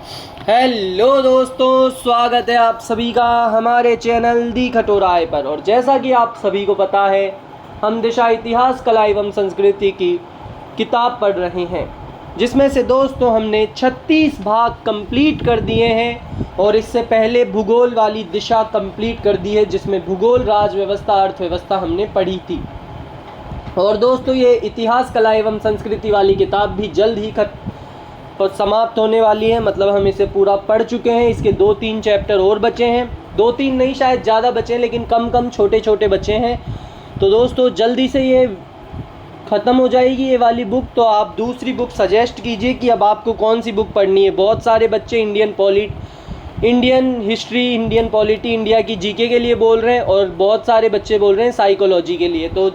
Hello दोस्तों, स्वागत है आप सभी का हमारे चैनल दी खटोराय पर। और जैसा कि आप सभी को पता है, हम दिशा इतिहास, कला एवं संस्कृति की किताब पढ़ रहे हैं, जिसमें से दोस्तों हमने 36 भाग कंप्लीट कर दिए हैं। और इससे पहले भूगोल वाली दिशा कंप्लीट कर दी है, जिसमें भूगोल, राज व्यवस्था, अर्थव्यवस्था हमने पढ़ी थी। और दोस्तों ये इतिहास, कला एवं संस्कृति वाली किताब भी जल्द ही समाप्त होने वाली है। मतलब हम इसे पूरा पढ़ चुके हैं। इसके 2-3 चैप्टर और बचे हैं, 2-3 नहीं, शायद ज़्यादा बचे हैं, लेकिन कम छोटे छोटे बचे हैं। तो दोस्तों जल्दी से ये ख़त्म हो जाएगी ये वाली बुक। तो आप दूसरी बुक सजेस्ट कीजिए कि अब आपको कौन सी बुक पढ़नी है। बहुत सारे बच्चे Indian history, Indian polity, India की जीके के लिए बोल रहे हैं, और बहुत सारे बच्चे बोल रहे हैं साइकोलॉजी के लिए। तो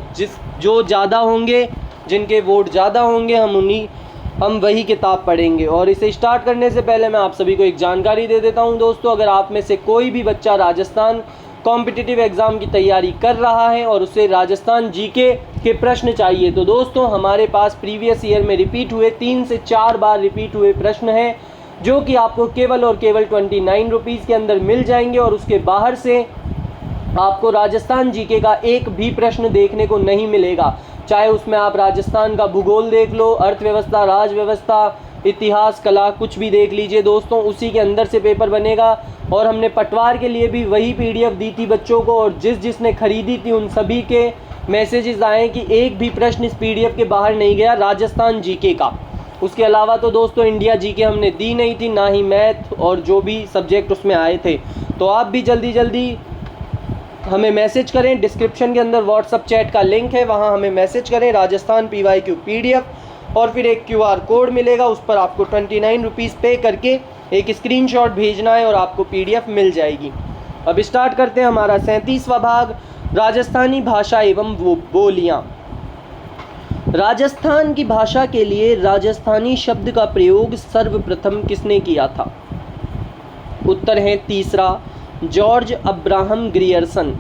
जो ज़्यादा होंगे, जिनके वोट ज़्यादा होंगे, हम वही किताब पढ़ेंगे। और इसे स्टार्ट करने से पहले मैं आप सभी को एक जानकारी दे देता हूं दोस्तों। अगर आप में से कोई भी बच्चा राजस्थान कॉम्पिटिटिव एग्ज़ाम की तैयारी कर रहा है और उसे राजस्थान जीके के प्रश्न चाहिए, तो दोस्तों हमारे पास प्रीवियस ईयर में रिपीट हुए 3 से 4 बार रिपीट हुए प्रश्न हैं, जो कि आपको केवल और केवल 29 रुपीज़ के अंदर मिल जाएंगे। और उसके बाहर से आपको राजस्थान जीके का एक भी प्रश्न देखने को नहीं मिलेगा। चाहे उसमें आप राजस्थान का भूगोल देख लो, अर्थव्यवस्था, राज व्यवस्था, इतिहास, कला, कुछ भी देख लीजिए दोस्तों, उसी के अंदर से पेपर बनेगा। और हमने पटवार के लिए भी वही पीडीएफ दी थी बच्चों को, और जिसने खरीदी थी उन सभी के मैसेजेस आए कि एक भी प्रश्न इस पीडीएफ के बाहर नहीं गया राजस्थान जीके का। उसके अलावा तो दोस्तों इंडिया जीके हमने दी नहीं थी, ना ही मैथ और जो भी सब्जेक्ट उसमें आए थे। तो आप भी जल्दी हमें मैसेज करें। डिस्क्रिप्शन के अंदर व्हाट्सअप चैट का लिंक है, वहां हमें मैसेज करें राजस्थान PYQ PDF, और फिर एक QR कोड मिलेगा, उस पर आपको 29 रुपीज़ पे करके एक स्क्रीनशॉट भेजना है और आपको PDF मिल जाएगी। अब स्टार्ट करते हैं हमारा 37वां भाग, राजस्थानी भाषा एवं बोलियाँ। राजस्थान की भाषा के लिए राजस्थानी शब्द का प्रयोग सर्वप्रथम किसने किया था? उत्तर है तीसरा, जॉर्ज अब्राहम ग्रियर्सन।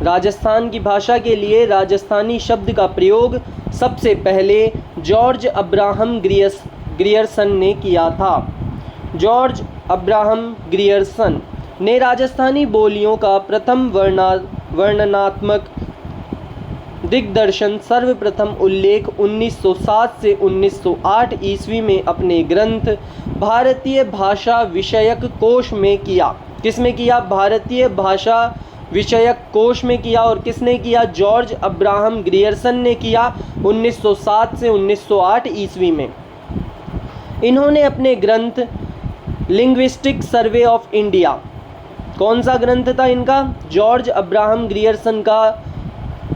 राजस्थान की भाषा के लिए राजस्थानी शब्द का प्रयोग सबसे पहले जॉर्ज अब्राहम ग्रियर्सन ने किया था। जॉर्ज अब्राहम ग्रियर्सन ने राजस्थानी बोलियों का प्रथम वर्णनात्मक दिग्दर्शन सर्वप्रथम उल्लेख 1907 से 1908 ईस्वी में अपने ग्रंथ भारतीय भाषा विषयक कोश में किया। किसमें किया? भारतीय भाषा विषयक कोश में किया। और किसने किया? जॉर्ज अब्राहम ग्रियर्सन ने किया 1907 से 1908 ईस्वी में। इन्होंने अपने ग्रंथ लिंग्विस्टिक सर्वे ऑफ इंडिया, कौन सा ग्रंथ था इनका? जॉर्ज अब्राहम ग्रियर्सन का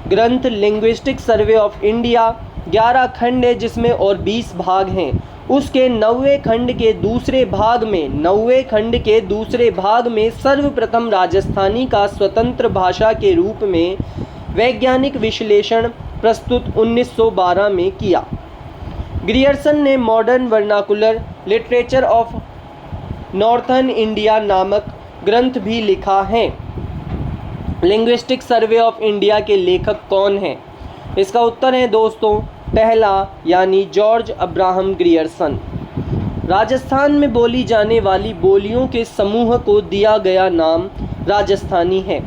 ग्रंथ लिंग्विस्टिक सर्वे ऑफ इंडिया, 11 खंड है जिसमें और 20 भाग हैं। उसके 9वें खंड के दूसरे भाग में सर्वप्रथम राजस्थानी का स्वतंत्र भाषा के रूप में वैज्ञानिक विश्लेषण प्रस्तुत 1912 में किया। ग्रियर्सन ने modern vernacular literature of northern India नामक ग्रंथ भी लिखा है। लिंग्विस्टिक सर्वे ऑफ इंडिया के लेखक कौन हैं? इसका उत्तर है दोस्तों पहला, यानी जॉर्ज अब्राहम ग्रियर्सन। राजस्थान में बोली जाने वाली बोलियों के समूह को दिया गया नाम राजस्थानी है।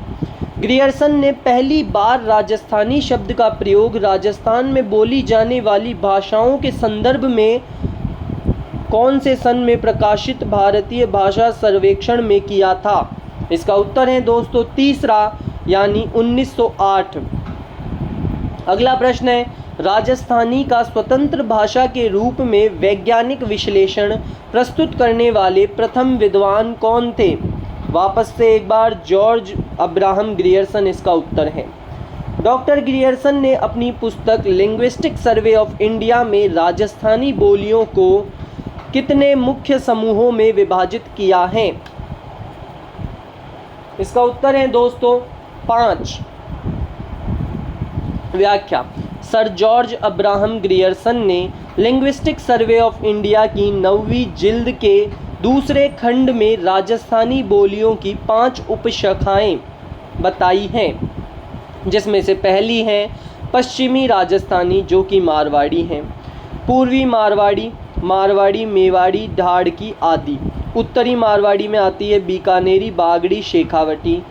ग्रियर्सन ने पहली बार राजस्थानी शब्द का प्रयोग राजस्थान में बोली जाने वाली भाषाओं के संदर्भ में कौन से सन में प्रकाशित भारतीय भाषा सर्वेक्षण में किया था? इसका उत्तर है दोस्तों तीसरा, यानी 1908। अगला प्रश्न है, राजस्थानी का स्वतंत्र भाषा के रूप में वैज्ञानिक विश्लेषण प्रस्तुत करने वाले प्रथम विद्वान कौन थे? वापस से एक बार, जॉर्ज अब्राहम ग्रियर्सन इसका उत्तर है। डॉक्टर ग्रियर्सन ने अपनी पुस्तक लिंग्विस्टिक सर्वे ऑफ इंडिया में राजस्थानी बोलियों को कितने मुख्य समूहों में विभाजित किया है? इसका उत्तर है दोस्तों 5। व्याख्या, सर जॉर्ज अब्राहम ग्रियर्सन ने लिंग्विस्टिक सर्वे ऑफ इंडिया की 9वीं जिल्द के दूसरे खंड में राजस्थानी बोलियों की 5 उपशाखाएं बताई हैं, जिसमें से पहली है पश्चिमी राजस्थानी, जो कि मारवाड़ी हैं। पूर्वी मारवाड़ी, मारवाड़ी, मेवाड़ी, ढाड़की आदि। उत्तरी मारवाड़ी में आती है बीकानेरी, बागड़ी, शेखावटी।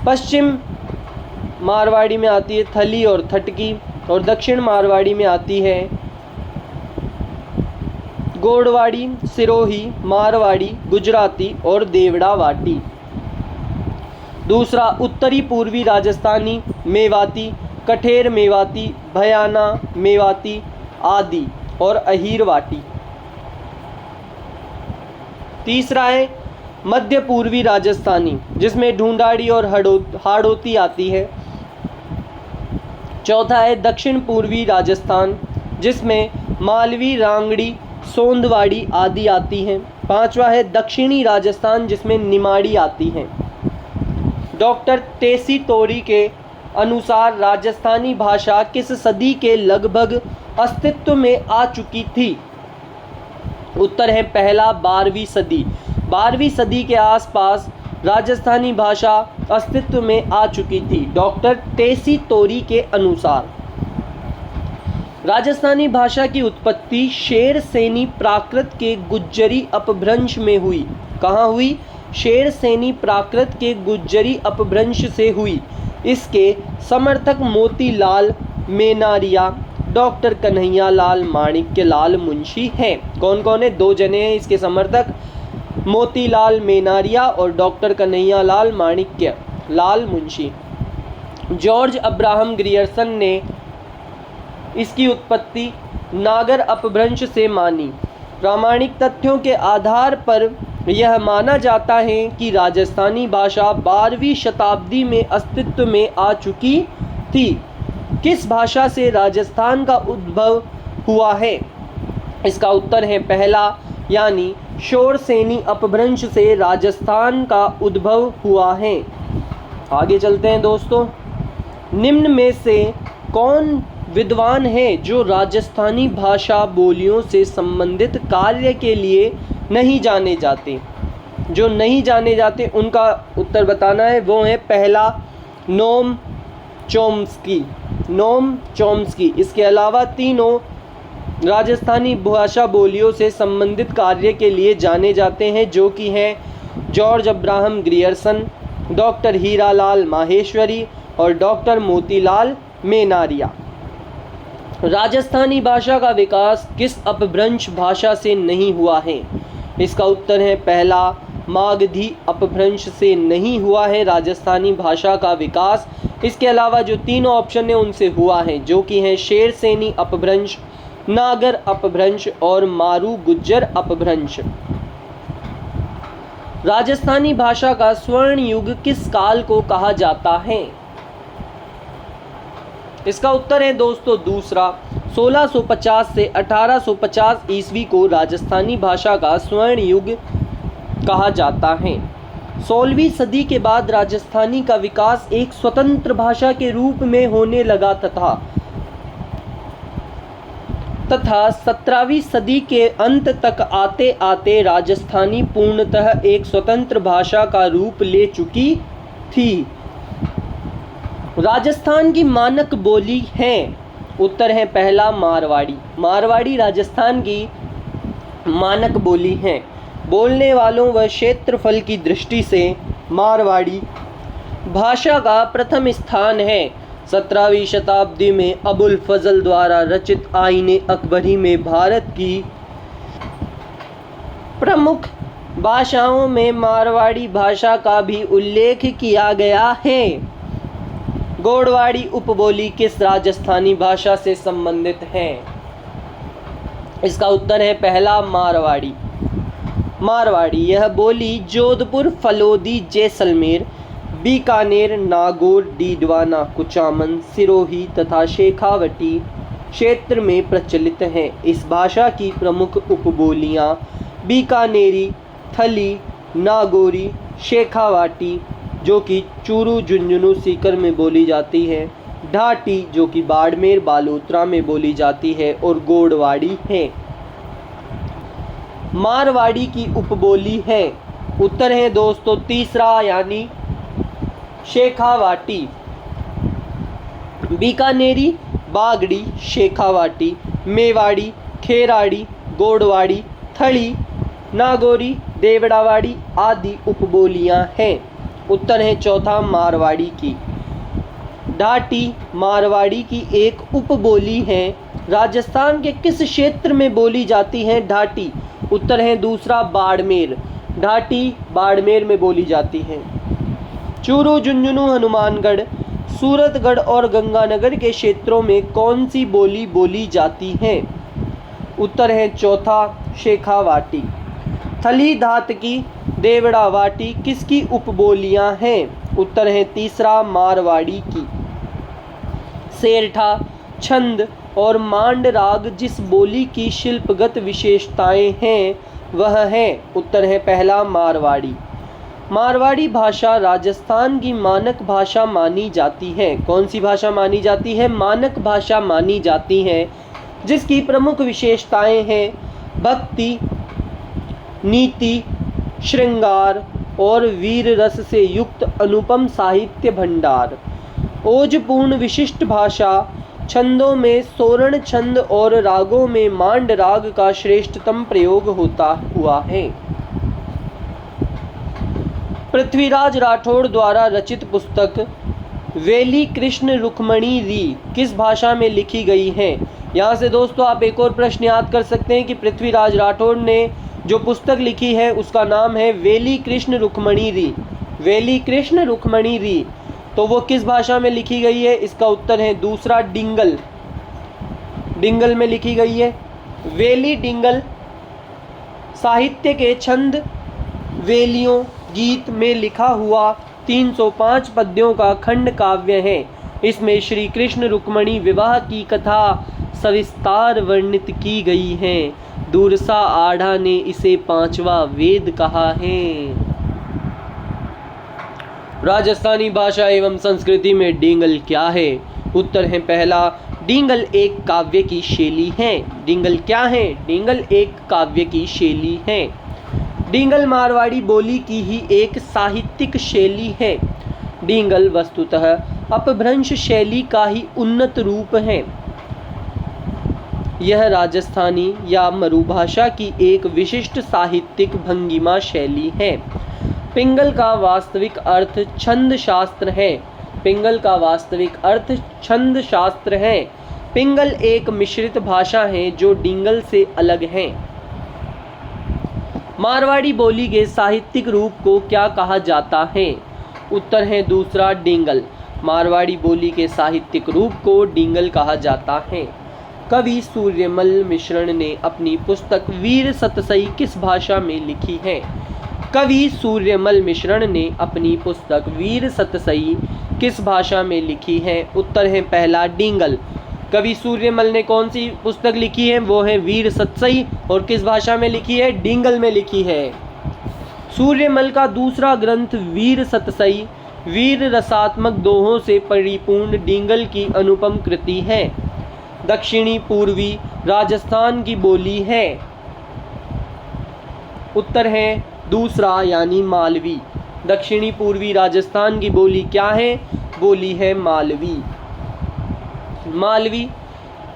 पश्चिम मारवाड़ी में आती है थली और थटकी, और दक्षिण मारवाड़ी में आती है गोड़वाड़ी, सिरोही, मारवाड़ी, गुजराती और देवड़ावाटी। दूसरा, उत्तरी पूर्वी राजस्थानी, मेवाती, कठेर मेवाती, भयाना मेवाती आदि और अहीरवाटी। तीसरा है मध्य पूर्वी राजस्थानी, जिसमें ढूंढाड़ी और हाड़ौती आती है। चौथा है दक्षिण पूर्वी राजस्थान, जिसमें मालवी, रांगड़ी, सोंदवाड़ी आदि आती हैं। पांचवा है दक्षिणी राजस्थान, जिसमें निमाड़ी आती हैं। डॉक्टर टेसी तोरी के अनुसार राजस्थानी भाषा किस सदी के लगभग अस्तित्व में आ चुकी थी? उत्तर है पहला 12वीं सदी। 12वीं सदी के आसपास राजस्थानी भाषा अस्तित्व में आ चुकी थी, डॉक्टर टेसी तोरी के अनुसार। राजस्थानी भाषा की उत्पत्ति शेरसेनी प्राकृत के गुज्जरी अपभ्रंश में हुई। कहाँ हुई? शेरसेनी प्राकृत के गुज्जरी अपभ्रंश से हुई। इसके समर्थक मोतीलाल मेनारिया, डॉक्टर कन्हैयालाल माणिक्यलाल मुंशी हैं। कौन कौन है? दो जने हैं इसके समर्थक, मोतीलाल मेनारिया और doctor Kanhaiyalal Manikyalal Munshi. George Abraham Grierson ने इसकी उत्पत्ति नागर अपभ्रंश से मानी। प्रामाणिक तथ्यों के आधार पर यह माना जाता है कि राजस्थानी भाषा 12वीं शताब्दी में अस्तित्व में आ चुकी थी। किस भाषा से राजस्थान का उद्भव हुआ है? इसका उत्तर है पहला, यानी शोरसेनी अपभ्रंश से राजस्थान का उद्भव हुआ है। आगे चलते हैं दोस्तों। निम्न में से कौन विद्वान है जो राजस्थानी भाषा बोलियों से संबंधित कार्य के लिए नहीं जाने जाते? जो नहीं जाने जाते उनका उत्तर बताना है। वो है पहला नोम चॉम्स्की, नोम चॉम्स्की। इसके अलावा तीनों राजस्थानी भाषा बोलियों से संबंधित कार्य के लिए जाने जाते हैं, जो कि हैं George Abraham Grierson, doctor Hiralal Maheshwari और डॉक्टर मोतीलाल मेनारिया। राजस्थानी भाषा का विकास किस अपभ्रंश भाषा से नहीं हुआ है? इसका उत्तर है पहला, मागधी अपभ्रंश से नहीं हुआ है राजस्थानी भाषा का विकास। इसके अलावा जो तीनों ऑप्शन है उनसे हुआ है, जो कि हैं शेरसेनी अपभ्रंश, नागर अपभ्रंश और मारू गुज्जर अपभ्रंश। राजस्थानी भाषा का स्वर्ण युग किस काल को कहा जाता है? इसका उत्तर है दोस्तों दूसरा, 1650 से 1850 ईस्वी को राजस्थानी भाषा का स्वर्ण युग कहा जाता है। 16वीं सदी के बाद राजस्थानी का विकास एक स्वतंत्र भाषा के रूप में होने लगा तथा 17वीं सदी के अंत तक आते आते राजस्थानी पूर्णतः एक स्वतंत्र भाषा का रूप ले चुकी थी। राजस्थान की मानक बोली है। उत्तर है पहला, मारवाड़ी। मारवाड़ी राजस्थान की मानक बोली है। बोलने वालों व क्षेत्रफल की दृष्टि से मारवाड़ी भाषा का प्रथम स्थान है। 17वीं शताब्दी में अबुल फजल द्वारा रचित आईने अकबरी में भारत की प्रमुख भाषाओं में मारवाड़ी भाषा का भी उल्लेख किया गया है। गोड़वाड़ी उपबोली किस राजस्थानी भाषा से संबंधित है? इसका उत्तर है पहला, मारवाड़ी। मारवाड़ी यह बोली जोधपुर, फलोदी, जैसलमेर, बीकानेर, नागौर, डीडवाना, कुचामन, सिरोही तथा शेखावटी क्षेत्र में प्रचलित है। इस भाषा की प्रमुख उपबोलियां बीकानेरी, थली, नागौरी, शेखावाटी जो कि चूरू, झुंझुनू, सीकर में बोली जाती है, ढाटी जो कि बाड़मेर, बालोतरा में बोली जाती है और गोड़वाड़ी है। मारवाड़ी की उपबोली है। उत्तर है दोस्तों तीसरा, यानी शेखावाटी। बीकानेरी, बागड़ी, शेखावाटी, मेवाड़ी, खेराड़ी, गोडवाड़ी, थड़ी, नागौरी, देवड़ावाड़ी आदि उपबोलियां हैं। उत्तर है चौथा मारवाड़ी की। ढाटी मारवाड़ी की एक उपबोली है। राजस्थान के किस क्षेत्र में बोली जाती है ढाटी? उत्तर है दूसरा बाड़मेर। ढाटी बाड़मेर में बोली जाती है। चूरू, झुंझुनू, हनुमानगढ़, सूरतगढ़ और गंगानगर के क्षेत्रों में कौन सी बोली बोली जाती है? उत्तर है चौथा शेखावाटी। थली, धातकी, देवड़ावाटी किसकी उपबोलियां हैं? उत्तर है तीसरा मारवाड़ी की। सेरठा, छंद और मांड राग जिस बोली की शिल्पगत विशेषताएं हैं वह है? उत्तर है पहला मारवाड़ी। मारवाड़ी भाषा राजस्थान की मानक भाषा मानी जाती है। कौन सी भाषा मानी जाती है? मानक भाषा मानी जाती है, जिसकी प्रमुख विशेषताएं हैं भक्ति, नीति, श्रृंगार और वीर रस से युक्त अनुपम साहित्य भंडार। ओजपूर्ण विशिष्ट भाषा, छंदों में सोरण छंद और रागों में मांड राग का श्रेष्ठतम प्रयोग होता हुआ है। पृथ्वीराज राठौड़ द्वारा रचित पुस्तक वेली कृष्ण रुक्मणी री किस भाषा में लिखी गई है? यहाँ से दोस्तों आप एक और प्रश्न याद कर सकते हैं कि पृथ्वीराज राठौड़ ने जो पुस्तक लिखी है उसका नाम है वेली कृष्ण रुक्मणी री। वेली कृष्ण रुक्मणी री, तो वो किस भाषा में लिखी गई है? इसका उत्तर है दूसरा डिंगल। डिंगल में लिखी गई है। वेली डिंगल साहित्य के छंद, वेलियों, गीत में लिखा हुआ 305 पद्यों का खंड काव्य है। इसमें श्री कृष्ण रुक्मणी विवाह की कथा सविस्तार वर्णित की गई है। दूरसा आढ़ा ने इसे पांचवा वेद कहा है। राजस्थानी भाषा एवं संस्कृति में डिंगल क्या है? उत्तर है पहला, डिंगल एक काव्य की शैली है। डिंगल क्या है? डिंगल एक काव्य की शैली है। डिंगल मारवाड़ी बोली की ही एक साहित्यिक शैली है। डिंगल वस्तुतः अपभ्रंश शैली का ही उन्नत रूप है। यह राजस्थानी या मरुभाषा की एक विशिष्ट साहित्यिक भंगिमा शैली है। पिंगल का वास्तविक अर्थ छंद शास्त्र है। पिंगल का वास्तविक अर्थ छंद शास्त्र है। पिंगल एक मिश्रित भाषा है जो डिंगल से अलग है। मारवाड़ी बोली के साहित्यिक रूप को क्या कहा जाता है? उत्तर है दूसरा डिंगल। मारवाड़ी बोली के साहित्यिक रूप को डिंगल कहा जाता है। कवि सूर्यमल मिश्रण ने अपनी पुस्तक वीर सतसई किस भाषा में लिखी है? कवि सूर्यमल मिश्रण ने अपनी पुस्तक वीर सतसई किस भाषा में लिखी है? उत्तर है पहला डिंगल। कवि सूर्यमल ने कौन सी पुस्तक लिखी है? वो है वीर सतसई। और किस भाषा में लिखी है? डिंगल में लिखी है। सूर्यमल का दूसरा ग्रंथ वीर सतसई वीर रसात्मक दोहों से परिपूर्ण डिंगल की अनुपम कृति है। दक्षिणी पूर्वी राजस्थान की बोली है। उत्तर है दूसरा यानी मालवी। दक्षिणी पूर्वी राजस्थान की बोली क्या है? बोली है मालवी। मालवी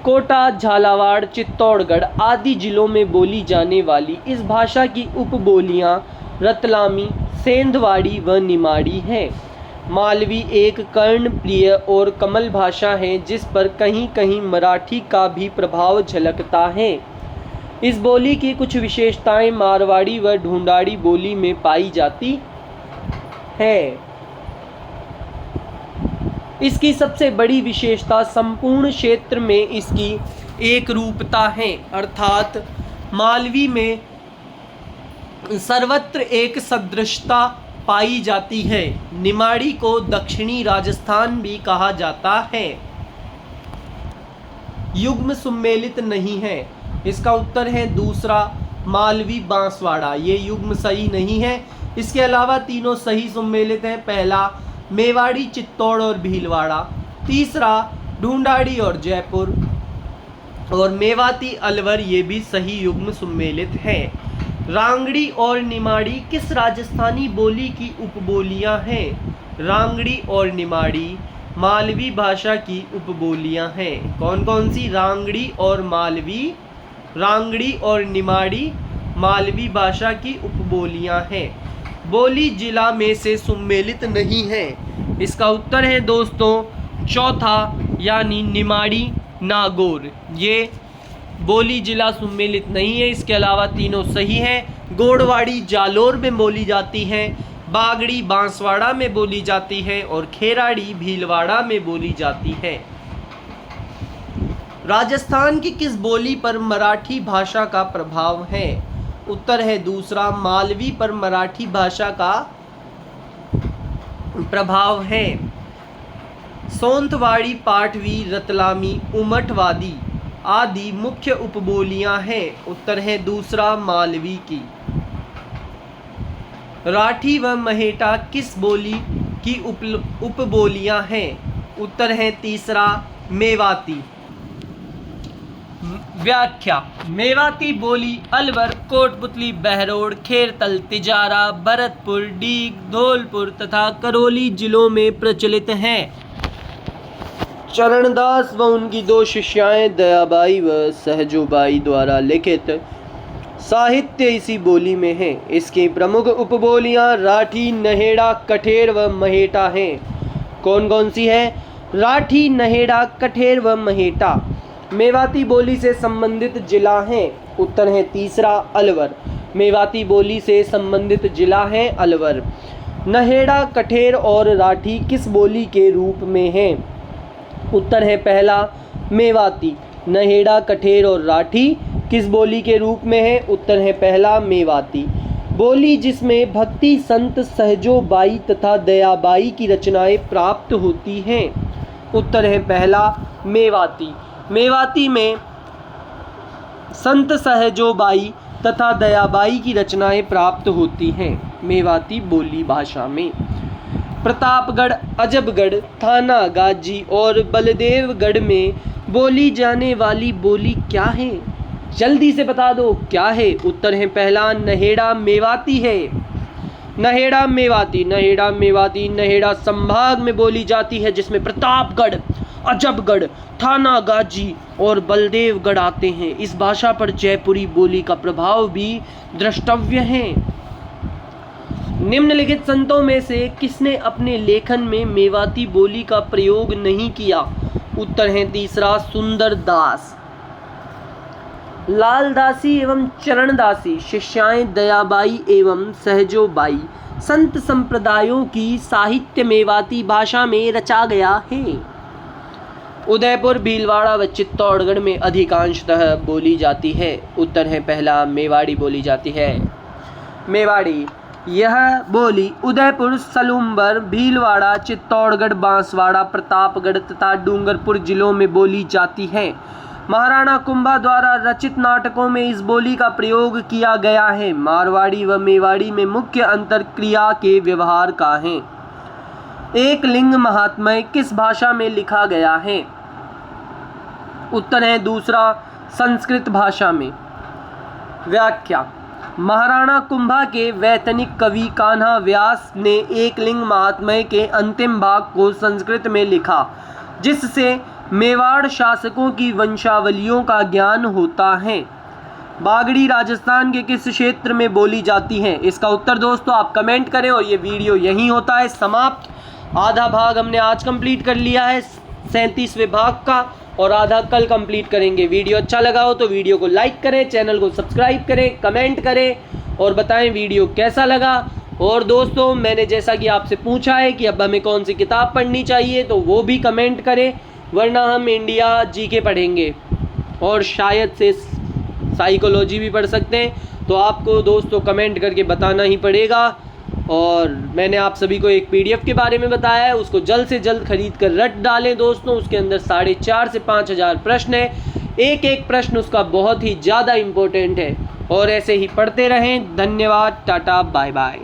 कोटा, झालावाड़, चित्तौड़गढ़ आदि जिलों में बोली जाने वाली इस भाषा की उपबोलियां रतलामी, सेंधवाड़ी व निमाड़ी हैं। मालवी एक कर्णप्रिय और कमल भाषा है जिस पर कहीं कहीं मराठी का भी प्रभाव झलकता है। इस बोली की कुछ विशेषताएं मारवाड़ी व ढूंढाड़ी बोली में पाई जाती है। इसकी सबसे बड़ी विशेषता संपूर्ण क्षेत्र में इसकी एक रूपता है, अर्थात मालवी में सर्वत्र एक सदृशता पाई जाती है। निमाड़ी को दक्षिणी राजस्थान भी कहा जाता है। युग्म सुमेलित नहीं है। इसका उत्तर है दूसरा मालवी बांसवाड़ा। ये युग्म सही नहीं है। इसके अलावा तीनों सही सुमेलित हैं। पहला मेवाड़ी, चित्तौड़ और भीलवाड़ा। तीसरा ढूंढाड़ी और जयपुर। और मेवाती, अलवर ये भी सही युग्म सुमेलित है। रांगड़ी और निमाड़ी किस राजस्थानी बोली की उपबोलियां हैं? रांगड़ी और निमाड़ी मालवी भाषा की उपबोलियां हैं। कौन कौन सी? रांगड़ी और मालवी रांगड़ी और निमाड़ी मालवी भाषा की उपबोलियां हैं। बोली जिला में से सम्मिलित नहीं है। इसका उत्तर है दोस्तों चौथा यानी निमाड़ी नागौर। ये बोली जिला सम्मिलित नहीं है। इसके अलावा तीनों सही हैं। गोड़वाड़ी जालोर में बोली जाती है, बागड़ी बांसवाड़ा में बोली जाती है और खेराड़ी भीलवाड़ा में बोली जाती है। राजस्थान की किस बोली पर मराठी भाषा का प्रभाव है? उत्तर है दूसरा मालवी पर मराठी भाषा का प्रभाव है। सोंथवाड़ी, पाटवी, रतलामी, उमटवादी आदि मुख्य उपबोलियां हैं। उत्तर है दूसरा मालवी की। राठी व महेटा किस बोली की उपबोलियां हैं? उत्तर है तीसरा मेवाती। व्याख्या: मेवाती बोली अलवर, कोटपुतली, बहरोड, खेरतल, तिजारा, भरतपुर, डीग, धौलपुर तथा करौली जिलों में प्रचलित है। चरणदास व उनकी दो शिष्याएं दयाबाई व सहजोबाई द्वारा लिखित साहित्य इसी बोली में है। इसकी प्रमुख उपबोलियां राठी, नहेड़ा, कठेर व महेटा हैं। कौन कौन सी है? राठी, नहेड़ा, कठेर व महेटा। मेवाती बोली से संबंधित जिला है। उत्तर है तीसरा अलवर। मेवाती बोली से संबंधित जिला है अलवर। नहेड़ा, कठेर और राठी किस बोली के रूप में हैं? उत्तर है पहला मेवाती। नहेड़ा, कठेर और राठी किस बोली के रूप में है? उत्तर है पहला मेवाती। बोली जिसमें भक्ति संत सहजोबाई तथा दयाबाई की रचनाएं प्राप्त होती हैं। उत्तर है पहला मेवाती। मेवाती में संत सहजोबाई तथा दयाबाई की रचनाएं प्राप्त होती हैं। मेवाती बोली भाषा में प्रतापगढ़, अजबगढ़, थाना गाजी और बलदेवगढ़ में बोली जाने वाली बोली क्या है? जल्दी से बता दो क्या है? उत्तर है पहला नहेड़ा मेवाती है। नहेड़ा मेवाती। नहेड़ा मेवाती नहेड़ा संभाग में बोली जाती है, जिसमें प्रतापगढ़, अजबगढ़, थाना गाजी और बलदेवगढ़ आते हैं। इस भाषा पर जयपुरी बोली का प्रभाव भी द्रष्टव्य है। निम्नलिखित संतों में से किसने अपने लेखन में मेवाती बोली का प्रयोग नहीं किया? उत्तर है तीसरा सुंदरदास। लालदासी एवं चरणदासी शिष्याएं दयाबाई एवं सहजोबाई संत संप्रदायों की साहित्य मेवाती भाषा में रचा गया है। उदयपुर, भीलवाड़ा व चित्तौड़गढ़ में अधिकांशतः बोली जाती है। उत्तर है पहला मेवाड़ी बोली जाती है। मेवाड़ी यह बोली उदयपुर, सलूम्बर, भीलवाड़ा, चित्तौड़गढ़, बांसवाड़ा, प्रतापगढ़ तथा डूंगरपुर जिलों में बोली जाती है। महाराणा कुंभा द्वारा रचित नाटकों में इस बोली का प्रयोग किया गया है। मारवाड़ी व मेवाड़ी में मुख्य अंतर क्रिया के व्यवहार का है। एक लिंग महात्म्य किस भाषा में लिखा गया है? उत्तर है दूसरा संस्कृत भाषा में। व्याख्या: महाराणा कुंभा के वैतनिक कवि कान्हा व्यास ने एक लिंग महात्म्य के अंतिम भाग को संस्कृत में लिखा, जिससे मेवाड़ शासकों की वंशावलियों का ज्ञान होता है। बागड़ी राजस्थान के किस क्षेत्र में बोली जाती है? इसका उत्तर दोस्तों आप कमेंट करें। और ये वीडियो यहीं होता है समाप्त। आधा भाग हमने आज कंप्लीट कर लिया है 37वें भाग का, और आधा कल कंप्लीट करेंगे। वीडियो अच्छा लगा हो तो वीडियो को लाइक करें, चैनल को सब्सक्राइब करें, कमेंट करें और बताएं वीडियो कैसा लगा। और दोस्तों मैंने जैसा कि आपसे पूछा है कि अब हमें कौन सी किताब पढ़नी चाहिए, तो वो भी कमेंट करें, वरना हम इंडिया जीके पढ़ेंगे और शायद से साइकोलॉजी भी पढ़ सकते हैं। तो आपको दोस्तों कमेंट करके बताना ही पड़ेगा। और मैंने आप सभी को एक PDF के बारे में बताया है, उसको जल्द से जल्द खरीद कर रट डालें दोस्तों। उसके अंदर 4,500 से 5,000 प्रश्न है। एक एक प्रश्न उसका बहुत ही ज़्यादा इम्पोर्टेंट है। और ऐसे ही पढ़ते रहें। धन्यवाद। Tata bye bye.